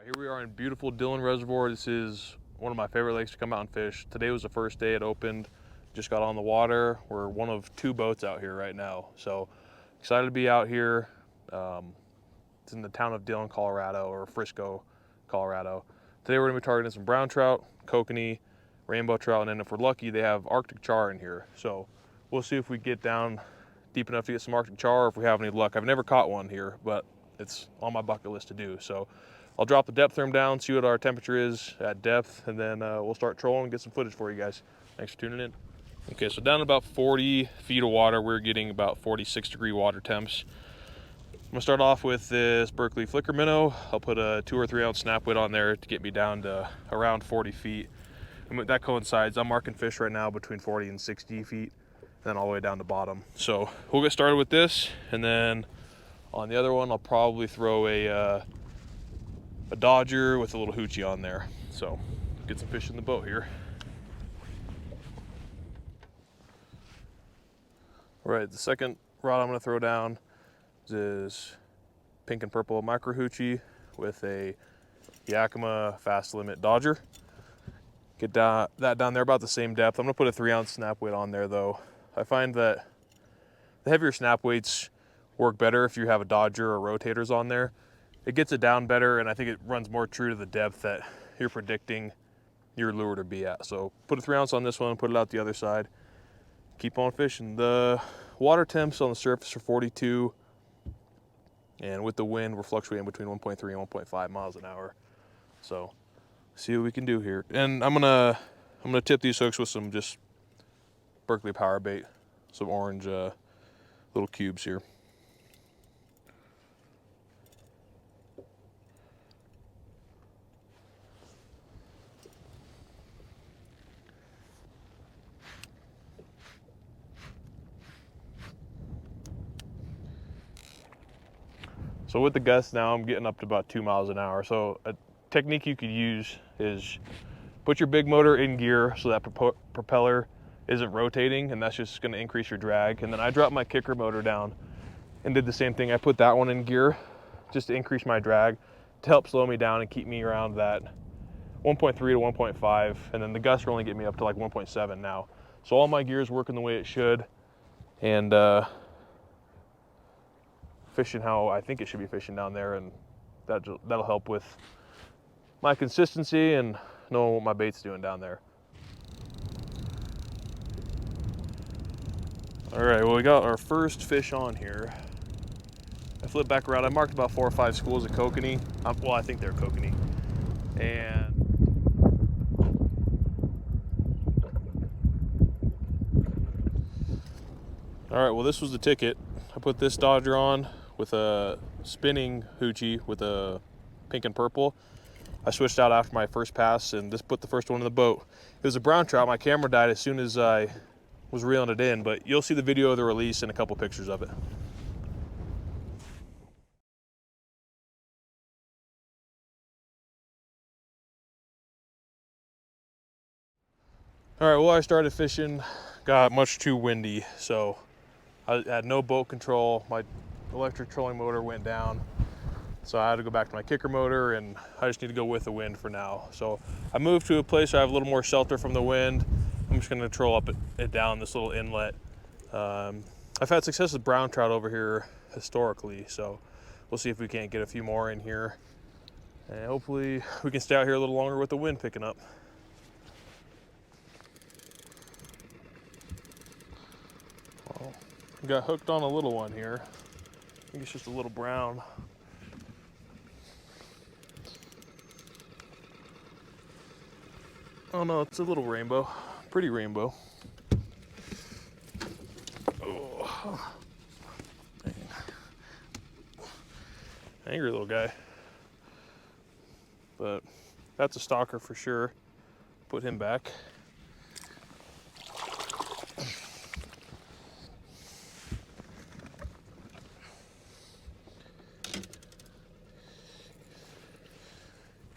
Here we are in beautiful Dillon Reservoir. This is one of my favorite lakes to come out and fish. Today was the first day it opened. Just got on the water. We're one of 2 boats out here right now. So excited to be out here. It's in the town of Dillon, Colorado, or Frisco, Colorado. Today we're gonna be targeting some brown trout, kokanee, rainbow trout, and then if we're lucky, they have Arctic char in here. So we'll see if we get down deep enough to get some Arctic char, or if we have any luck. I've never caught one here, but it's on my bucket list to do. So I'll drop the depth therm down, see what our temperature is at depth, and then we'll start trolling and get some footage for you guys. Thanks for tuning in. Okay, so down about 40 feet of water, we're getting about 46-degree water temps. I'm gonna start off with this Berkley Flicker minnow. I'll put a 2 or 3 ounce snap weight on there to get me down to around 40 feet. And that coincides. I'm marking fish right now between 40 and 60 feet, and then all the way down to bottom. So we'll get started with this, and then on the other one, I'll probably throw a Dodger with a little hoochie on there. So get some fish in the boat here. All right, the second rod I'm gonna throw down is pink and purple micro hoochie with a Yakima fast limit Dodger. Get that down there about the same depth. I'm gonna put a 3 ounce snap weight on there though. I find that the heavier snap weights work better if you have a Dodger or rotators on there. It gets it down better, and I think it runs more true to the depth that you're predicting your lure to be at. So put a 3 ounce on this one, put it out the other side, keep on fishing. The water temps on the surface are 42, and with the wind, we're fluctuating between 1.3 and 1.5 miles an hour. So see what we can do here. And I'm gonna tip these hooks with some just Berkley power bait, some orange little cubes here. So with the gust now, I'm getting up to about 2 miles an hour. So a technique you could use is put your big motor in gear so that propeller isn't rotating, and that's just gonna increase your drag. And then I dropped my kicker motor down and did the same thing. I put that one in gear just to increase my drag to help slow me down and keep me around that 1.3 to 1.5. And then the gusts will only get me up to like 1.7 now. So all my gear is working the way it should, and fishing how I think it should be fishing down there, and that'll help with my consistency and knowing what my bait's doing down there. All right, well, we got our first fish on here. I flipped back around. I marked about 4 or 5 schools of kokanee. Well, I think they're kokanee. And all right, well, this was the ticket. I put this Dodger on with a spinning hoochie with a pink and purple. I switched out after my first pass, and this put the first one in the boat. It was a brown trout. My camera died as soon as I was reeling it in, but you'll see the video of the release and a couple pictures of it. All right, well, I started fishing, got much too windy, so I had no boat control. My electric trolling motor went down, so I had to go back to my kicker motor, and I just need to go with the wind for now. So I moved to a place where I have a little more shelter from the wind. I'm just gonna troll up it down this little inlet. I've had success with brown trout over here historically, so we'll see if we can't get a few more in here. And hopefully we can stay out here a little longer with the wind picking up. Well, got hooked on a little one here. I think it's just a little brown. Oh no, it's a little rainbow. Pretty rainbow. Oh. Dang. Angry little guy. But that's a stalker for sure. Put him back.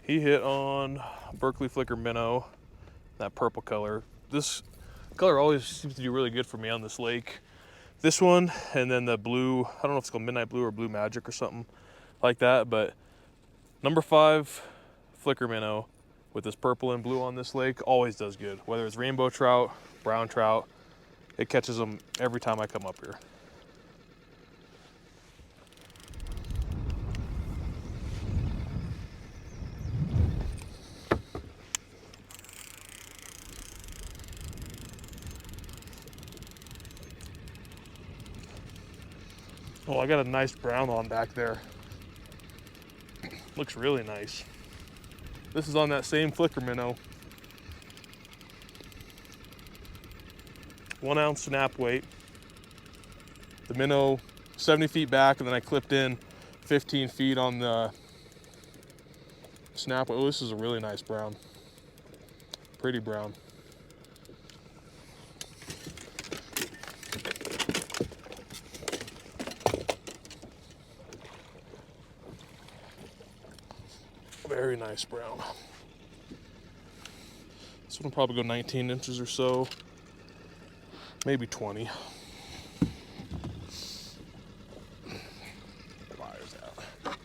He hit on Berkley Flicker minnow, that purple color. This color always seems to do really good for me on this lake. This one, and then the blue, I don't know if it's called Midnight Blue or Blue Magic or something like that, but number 5 flicker minnow with this purple and blue on this lake always does good. Whether it's rainbow trout, brown trout, it catches them every time I come up here. Oh, I got a nice brown on back there. Looks really nice. This is on that same flicker minnow. 1 ounce snap weight. The minnow 70 feet back, and then I clipped in 15 feet on the snap weight. Oh, this is a really nice brown. Pretty brown. Very nice brown. This one will probably go 19 inches or so, maybe 20. Fire's out.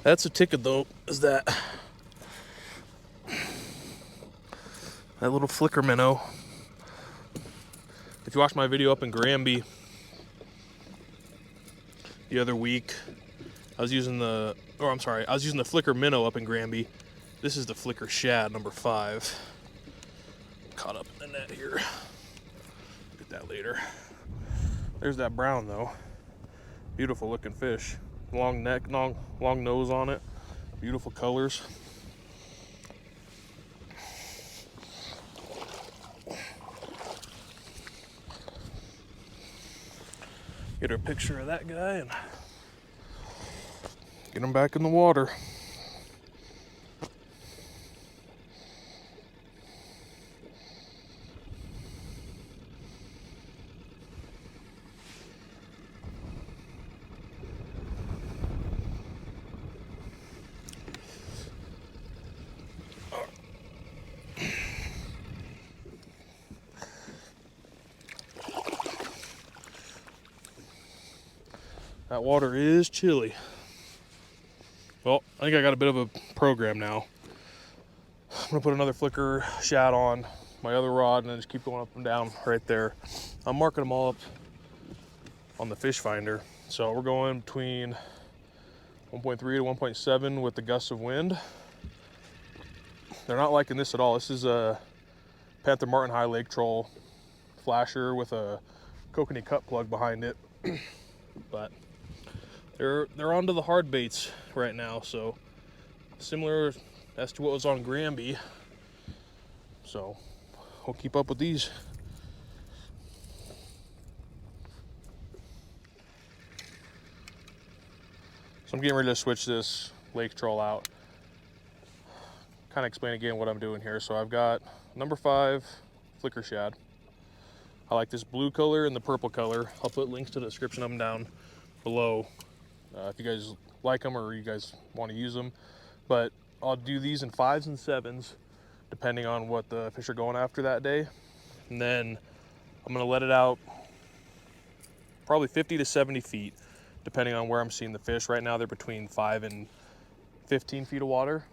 That's a ticket though, is that little flicker minnow. If you watched my video up in Granby the other week, I was using the flicker minnow up in Granby. This is the flicker shad, number 5. Caught up in the net here. Get that later. There's that brown though. Beautiful looking fish. Long neck, long nose on it. Beautiful colors. Get her a picture of that guy and get him back in the water. That water is chilly. Well, I think I got a bit of a program now. I'm gonna put another flicker shad on my other rod and then just keep going up and down right there. I'm marking them all up on the fish finder. So we're going between 1.3 to 1.7 with the gusts of wind. They're not liking this at all. This is a Panther Martin High Lake Troll flasher with a kokanee cut plug behind it. But they're onto the hard baits right now, so similar as to what was on Granby. So we'll keep up with these. So I'm getting ready to switch this lake troll out. Kind of explain again what I'm doing here. So I've got number 5 flicker shad. I like this blue color and the purple color. I'll put links to the description of them down below if you guys like them or you guys want to use them. But I'll do these in 5s and 7s depending on what the fish are going after that day. And then I'm going to let it out probably 50 to 70 feet depending on where I'm seeing the fish. Right now they're between 5 and 15 feet of water.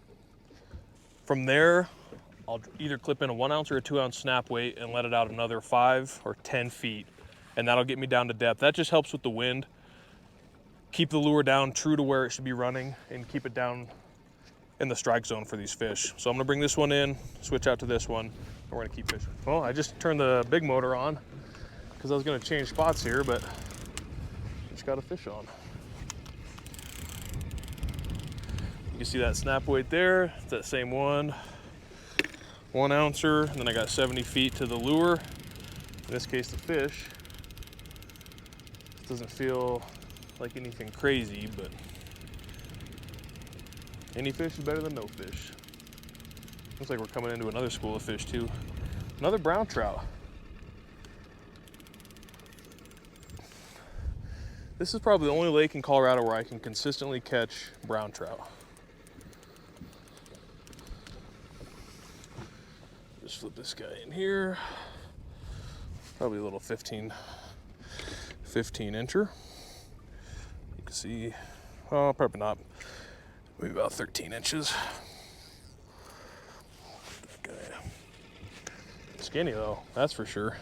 From there, I'll either clip in a 1 ounce or a 2 ounce snap weight and let it out another 5 or 10 feet. And that'll get me down to depth. That just helps with the wind. Keep the lure down true to where it should be running and keep it down in the strike zone for these fish. So I'm gonna bring this one in, switch out to this one, and we're gonna keep fishing. Well, I just turned the big motor on because I was gonna change spots here, but just got a fish on. You see that snap weight there? It's that same one. 1 ouncer, and then I got 70 feet to the lure. In this case, the fish. It doesn't feel like anything crazy, but any fish is better than no fish. Looks like we're coming into another school of fish too. Another brown trout. This is probably the only lake in Colorado where I can consistently catch brown trout. Just flip this guy in here. Probably a little 15 incher. You can see, oh, probably not. maybe about 13 inches. Okay. Skinny though, that's for sure.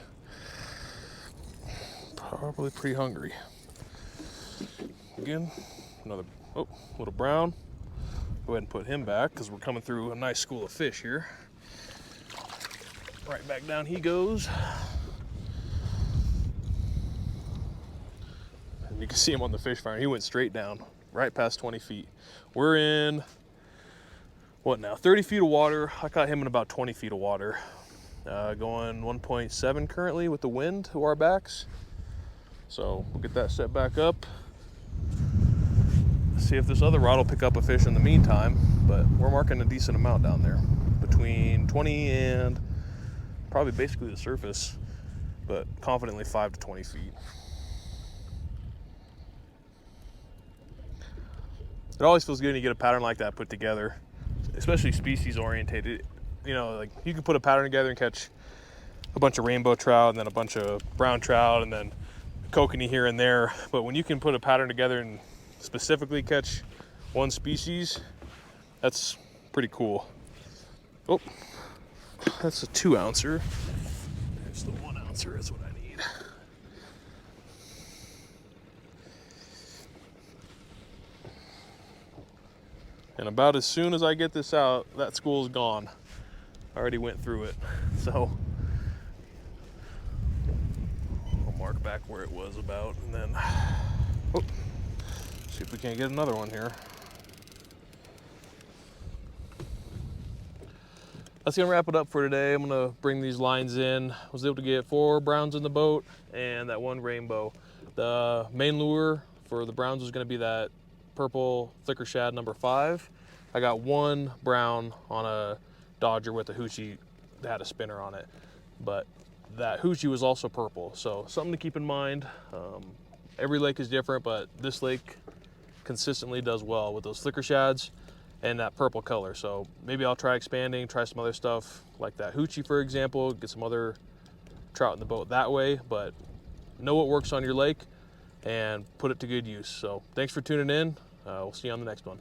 Probably pretty hungry. Again, another, oh, little brown. Go ahead and put him back because we're coming through a nice school of fish here. Right back down he goes. And you can see him on the fish finder. He went straight down, right past 20 feet. We're in, what now, 30 feet of water. I caught him in about 20 feet of water. Going 1.7 currently with the wind to our backs. So we'll get that set back up. See if this other rod will pick up a fish in the meantime, but we're marking a decent amount down there. Between 20 and probably basically the surface, but confidently 5 to 20 feet. It always feels good when you get a pattern like that put together, especially species orientated. You know, like you can put a pattern together and catch a bunch of rainbow trout and then a bunch of brown trout and then kokanee here and there. But when you can put a pattern together and specifically catch one species, that's pretty cool. Oh, that's a 2 ouncer. There's the 1 ouncer, that's what I need. And about as soon as I get this out, that school's gone. I already went through it. So I'll mark back where it was about and then, oh, see if we can't get another one here. That's gonna wrap it up for today. I'm gonna bring these lines in. I was able to get 4 browns in the boat and that 1 rainbow. The main lure for the browns was gonna be that purple Flicker Shad number 5. I got 1 brown on a Dodger with a hoochie that had a spinner on it, but that hoochie was also purple, so something to keep in mind. Every lake is different, but this lake consistently does well with those Flicker Shads and that purple color. So maybe I'll try expanding, try some other stuff like that hoochie, for example, get some other trout in the boat that way, but know what works on your lake and put it to good use. So thanks for tuning in. We'll see you on the next one.